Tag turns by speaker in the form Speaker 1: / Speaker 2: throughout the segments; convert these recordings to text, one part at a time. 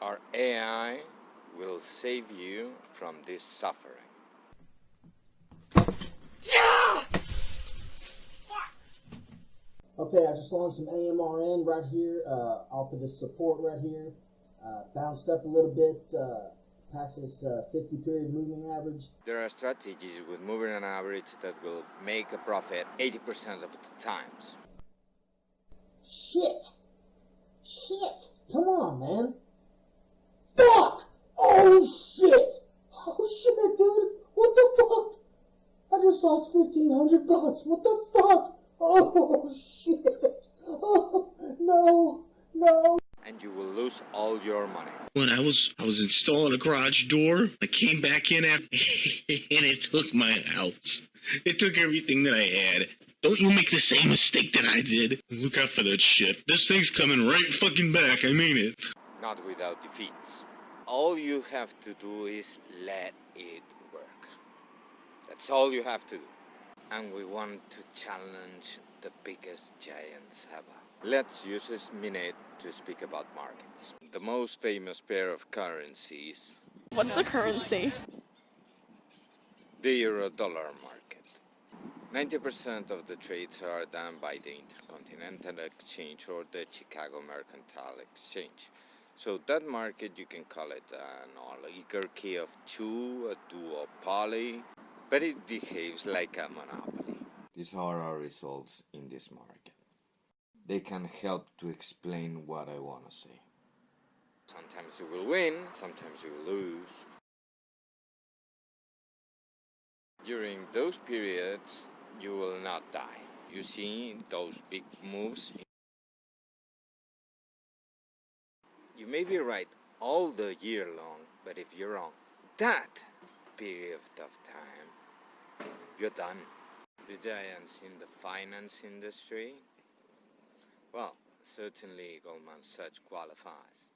Speaker 1: Our AI will save you from this suffering.
Speaker 2: Okay, I just launched some AMRN right here off of this support right here. Bounced up a little bit past this 50 period moving average.
Speaker 1: There are strategies with moving average that will make a profit 80% of the times.
Speaker 2: Shit! Come on, man! Fuck! Oh shit! Oh shit, dude! What the fuck? I just lost $1,500. What the fuck? Oh shit! Oh no!
Speaker 1: And you will lose all your money.
Speaker 3: When I was installing a garage door, I came back in after, and it took my house. It took everything that I had. Don't you make the same mistake that I did. Look out for that shit. This thing's coming right fucking back, I mean it.
Speaker 1: Not without defeats. All you have to do is let it work. That's all you have to do. And we want to challenge the biggest giants ever. Let's use this minute to speak about markets. The most famous pair of currencies.
Speaker 4: What's a currency?
Speaker 1: The euro-dollar market. 90% of the trades are done by the Intercontinental Exchange or the Chicago Mercantile Exchange. So that market, you can call it an oligarchy of two, a duopoly, but it behaves like a monopoly. These are our results in this market. They can help to explain what I want to say. Sometimes you will win, sometimes you will lose. During those periods, you will not die. You see those big moves. You may be right all the year long, but if you're wrong that period of time, you're done. The giants in the finance industry? Well, certainly Goldman Sachs qualifies.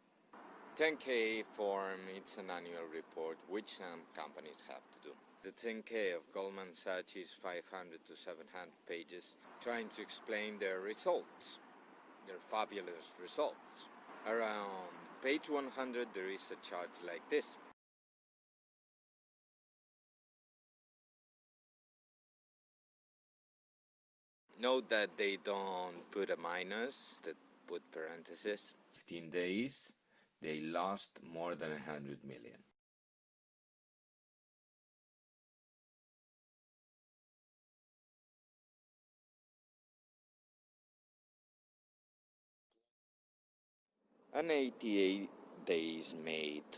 Speaker 1: 10K form, it's an annual report which some companies have to do. The 10K of Goldman Sachs is 500 to 700 pages trying to explain their results, their fabulous results. Around page 100 there is a chart like this. Note that they don't put a minus, they put parentheses. 15 days, they lost more than 100 million. And 88 days made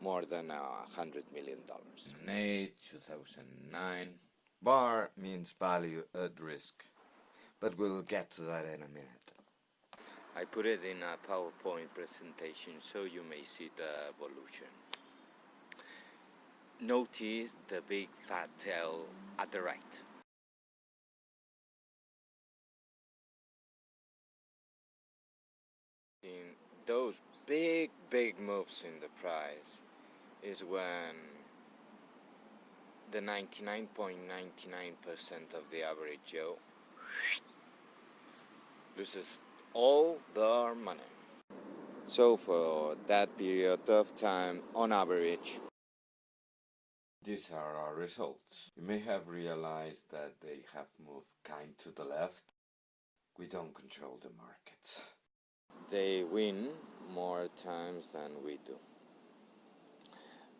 Speaker 1: more than $100 million. 2008, 2009. BAR means value at risk, but we'll get to that in a minute. I put it in a PowerPoint presentation so you may see the evolution. Notice the big fat tail at the right. In those big moves in the price is when the 99.99% of the average Joe loses all their money. So for that period of time, on average, these are our results. You may have realized that they have moved kind to the left. We don't control the markets. They win more times than we do.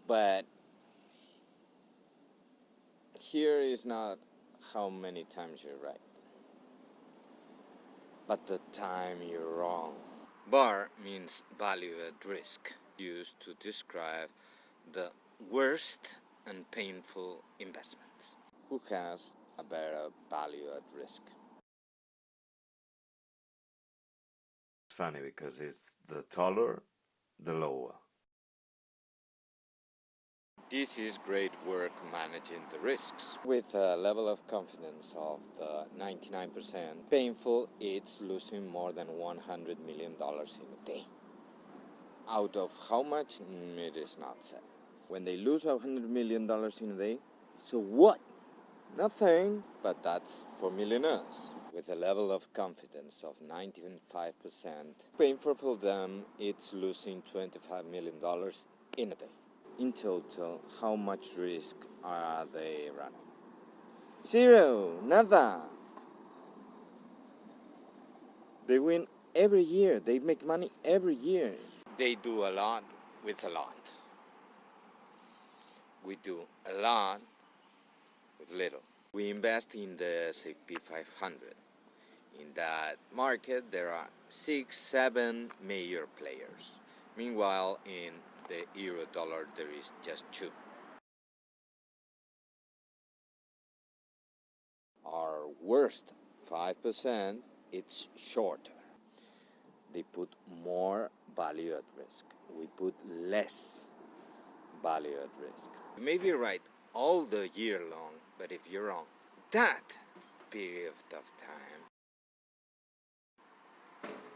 Speaker 1: But here is not how many times you're right, but the time you're wrong. BAR means value at risk, used to describe the worst and painful investments. Who has a better value at risk? It's funny because it's the taller, the lower. This is great work managing the risks. With a level of confidence of the 99%, painful, it's losing more than $100 million in a day. Out of how much? It is not said. When they lose $100 million in a day, so what? Nothing, but that's for millionaires. with a level of confidence of 95%. Painful for them, it's losing $25 million in a day. In total, how much risk are they running? Zero, nada. They win every year. They make money every year. They do a lot with a lot. We do a lot with little. We invest in the S&P 500. In that market, there are 6-7 major players. Meanwhile, in the euro dollar, there is just 2. Our worst 5%, it's shorter. They put more value at risk. We put less value at risk. You may be right all the year long, but if you're wrong, that period of time,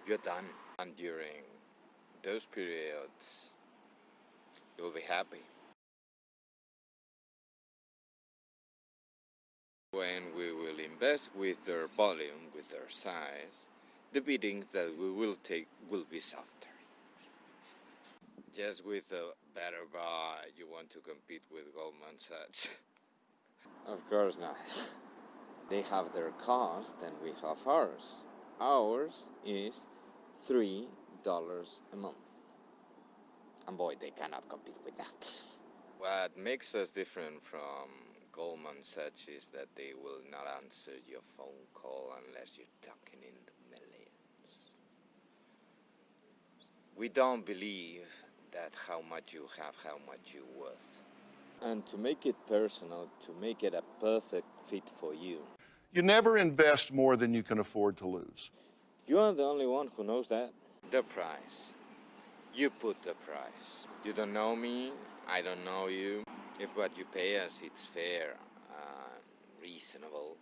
Speaker 1: you're done. And during those periods, you'll be happy. When we will invest with their volume, with their size, the biddings that we will take will be softer. Just with a better buy, you want to compete with Goldman Sachs? Of course not. They have their cost and we have ours. Ours is $3 a month. And boy, they cannot compete with that. What makes us different from Goldman Sachs is that they will not answer your phone call unless you're talking in the millions. We don't believe that how much you have, how much you're worth. And to make it personal, to make it a perfect fit for you.
Speaker 4: You never invest more than you can afford to lose.
Speaker 1: You are the only one who knows that. The price. You put the price. You don't know me, I don't know you. If what you pay us it's fair and reasonable,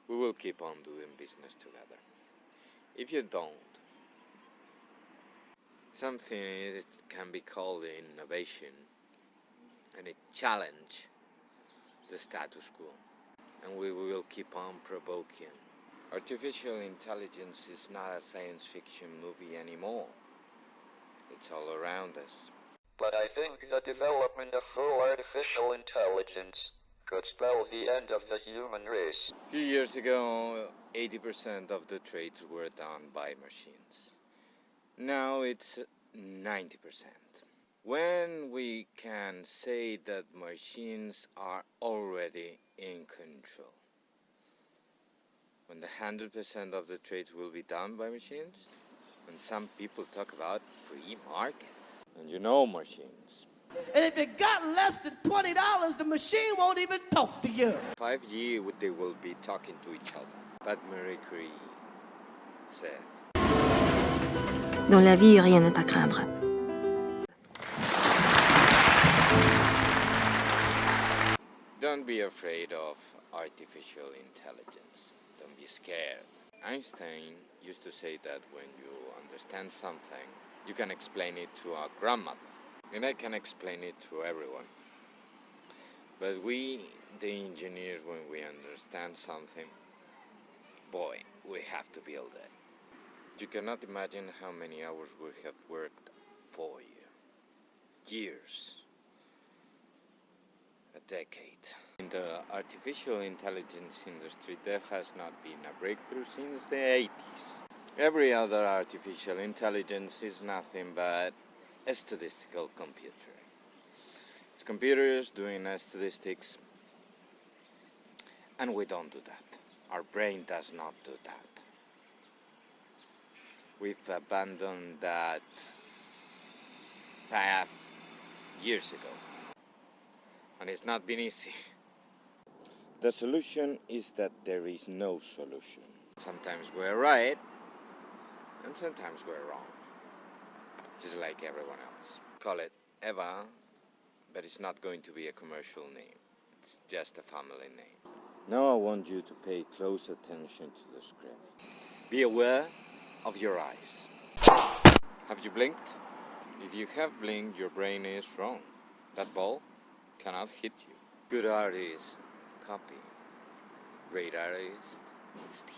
Speaker 1: we will keep on doing business together. If you don't, something it can be called innovation and it challenge the status quo. And we will keep on provoking. Artificial intelligence is not a science fiction movie anymore. It's all around us.
Speaker 5: But I think the development of full artificial intelligence could spell the end of the human race.
Speaker 1: A few years ago, 80% of the trades were done by machines. Now it's 90%. When we can say that machines are already in control. When the 100% of the trades will be done by machines. When some people talk about free markets. And you know machines.
Speaker 6: And if it got less than $20, the machine won't even talk to you.
Speaker 1: 5G, they will be talking to each other. But Marie Curie said,
Speaker 7: Dans la vie, rien n'est à craindre.
Speaker 1: don't be afraid of artificial intelligence. Don't be scared. Einstein used to say that when you understand something, you can explain it to our grandmother. And I can explain it to everyone. But we, the engineers, when we understand something, boy, we have to build it. You cannot imagine how many hours we have worked for you. Years. A decade. In the artificial intelligence industry, there has not been a breakthrough since the 80s. Every other artificial intelligence is nothing but a statistical computer. It's computers doing statistics, and we don't do that. Our brain does not do that. We've abandoned that path years ago, and it's not been easy. The solution is that there is no solution. Sometimes we're right, and sometimes we're wrong. Just like everyone else. Call it Eva, but it's not going to be a commercial name. It's just a family name. Now I want you to pay close attention to the screen. Be aware of your eyes. Have you blinked? If you have blinked, your brain is wrong. That ball cannot hit you. Good artists copy. Great artists steal.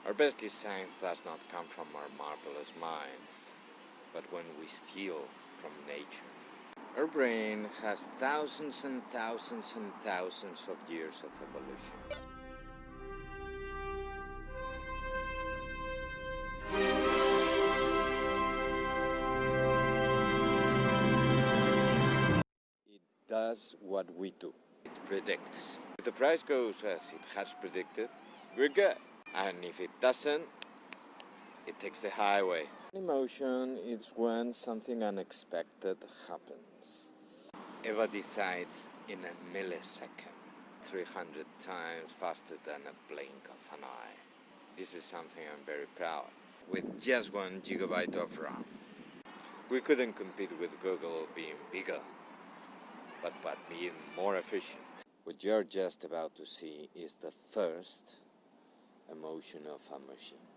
Speaker 1: Our best design does not come from our marvelous minds, but when we steal from nature. Our brain has thousands and thousands and thousands of years of evolution. It does what we do. It predicts. If the price goes as it has predicted, we're good. And if it doesn't, it takes the highway. Emotion is when something unexpected happens. Eva decides in a millisecond, 300 times faster than a blink of an eye. This is something I'm very proud of. With just 1 gigabyte of RAM. We couldn't compete with Google being bigger, but being more efficient. What you're just about to see is the first emotion of a machine.